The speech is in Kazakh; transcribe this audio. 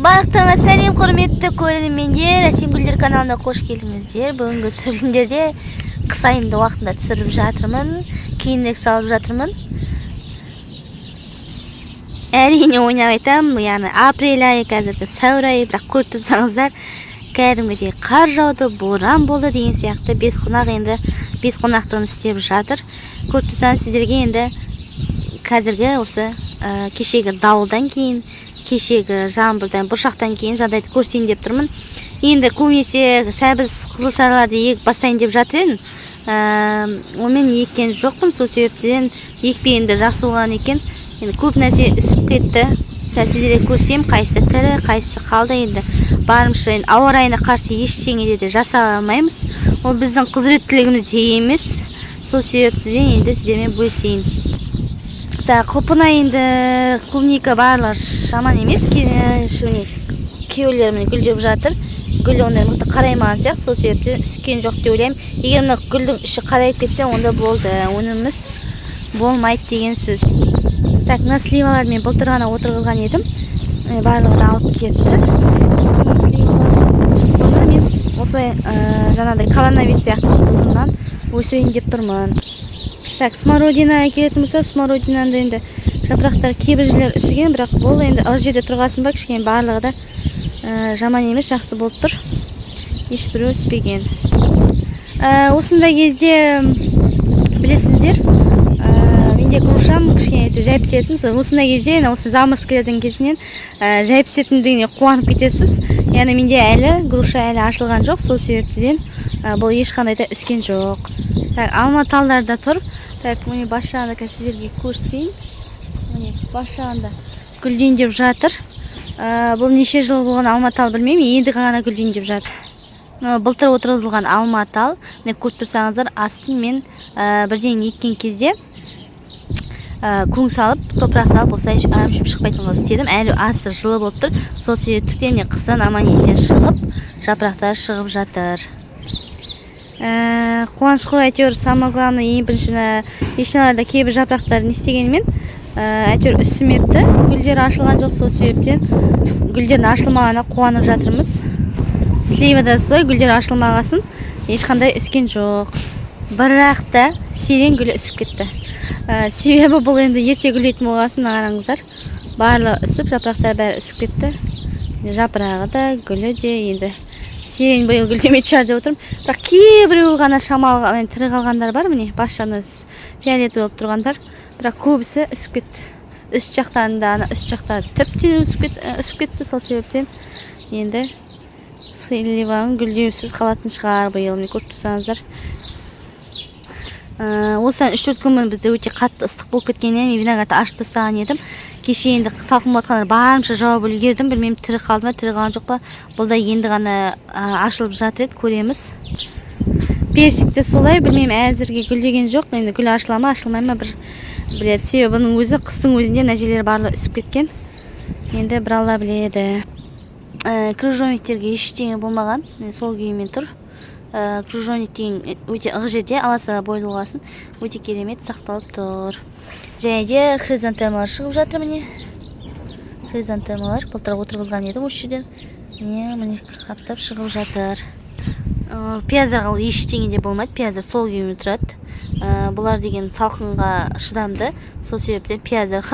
Барлықтарыңа сәлем құрметті көрермендер, Әсем Гүлдер каналына қош келдіңіздер. Бүгінгі түсірілімдерде қыс айында уақытында түсіріп жатырмын, кейінірек салып жатырмын. Әрине ойнап айтамын, яғни апрель айы, қазіргі сәуір айы, бірақ көріп тұрсаңыздар, кәдімгідей қар жауды, боран болды деген сияқты бес қонақ енді бес қонақтығын істеп жатыр. Көріп тұрсаңыз сіздерге енді қазіргі осы кешегі дауылдан кейін, кешегі жаңбырдан, бұршақтан кейін жағдайды көрсетейін деп тұрмын. Енді көбінесе сәбіз қызылшаларды егіп бастайын деп жатыр едім. Онымен еккен жоқпын, сол себептен екпегенде жақсы болған екен. Енді көп нәрсе үсіп кетті. Сіздерге көрсетейін, қайсысы тірі, қайсысы қалды. Енді барымша ауа райына қарсы ештеңе де жасай алмаймыз. Ол біздің құзыреттілігіміз емес. Сол себептен енді сіздермен бөлісейін. Құлпына енді клубника барлығы жаман емес, кеулер гүлдеп жатыр. Гүл ондай мықты қараймаған сияқты, сол себептен үскен жоқ деп ойлаймын. Егер мына гүлдің іші қарайып кетсе, онда болды, өніміз болмайды деген сөз. Мына сливаларды мен былтыр ғана отырғызған едім, барлығын алып кетті. Оны мен осылай жаңағыдай колоновид сияқты ұзыннан өсірейін деп тұрмын. Смородина келетін болса, смородинаны енді жапырақтар кейбір жерлер үсіген, бірақ бұл енді ық жерде тұрғасын ба, кішкене барлығы да жаман емес, жақсы болып тұр. Ешбірі өспеген. Осындай кезде білесіздер, менде грушам кішкене жай пісетін. Осындай кезде, осы замырскілердің кезінен жай пісетіндігіне қуанып кетесіз. Яғни менде әлі груша әлі ашылған жоқ, сол себептен бұл ешқандай да үскен жоқ. Алма талдарда тұр. Міне бас жағында сіздерге көрсетейін. Міне бас жағында гүлдендеп жатыр. Бұл неше жыл болған алма тал білмеймін, енді ғана гүлдендеп жатыр. Былтыр отырғызылған алма тал. Көріп тұрсаңыздар, астын мен бірден еккен кезде көң салып, топырақ салып, осылай арам-шөп шықпайтын қылып істедім. Әлі асты жылы болып тұр. Сол себептен қыстан аман есен шығып, жапырақтар шығып жатыр. Қуаныш қой, әйтеуір самое главное, ең бірінші вишналарда кейбір жапырақтар не істегенімен әйтеуір үсімепті. Гүлдер ашылған жоқ, сол себептен гүлдердің ашылмағана қуанып жатырмыз. Сливада солай гүлдер ашылмағасын ешқандай үскен жоқ. Бірақ та сирен гүлі үсіп кетті. Себебі бұл енді ерте гүлдейтін болғасын, қараңыздар. Барлығы үсіп, жапырақтар бәрі үсіп кетті. Жапырағы да, гүлі де енді сирен биыл гүлдемей шығар деп отырмын. Бірақ кейбіреуі ғана шамалы тірі қалғандар бар, міне бас жағында фиолетовый болып тұрғандар. Бірақ көбісі үсіп кетті. Үст жақтарында, үст жақтары тіптен үсіп кетті. Сол себептен енді сливаның гүлдеусіз қалатын шығар биыл, міне көріп тұрсаңыздар. Осыдан 3-4 күн бізде өте қатты ыстық болып кеткеннен мен виноградты ашып тастаған едім. Кеше енді салқын болатқандар барымша жауып үлгердім. Білмеймін, тірі қалды ма, тірі қалған жоқ па. Бұл да енді ғана ашылып жатыр еді, көреміз. Персикте солай, білмеймін, әзірге гүлдеген жоқ. Енді гүл ашыла ма, ашылмай ма бір біледі. Себебі бұның өзі қыстың өзінде нәжелері барлығы үсіп кеткен. Енді бір алла біледі. Крыжовниктерге ештеңе болмаған, сол күйімен тұр. Крыжовник деген өте ық жерде, аласа бойлы болғасын, өте керемет сақталып тұр. Және де хризантемалар шығып жатыр, міне. Хризантемалар былтыр отырғызған едім осы жерден. Міне қаптап шығып жатыр. Пияздарға ештеңе де болмайды, пияздар сол күйімен тұрады. Бұлар деген салқынға шыдамды, сол себептен пияздарға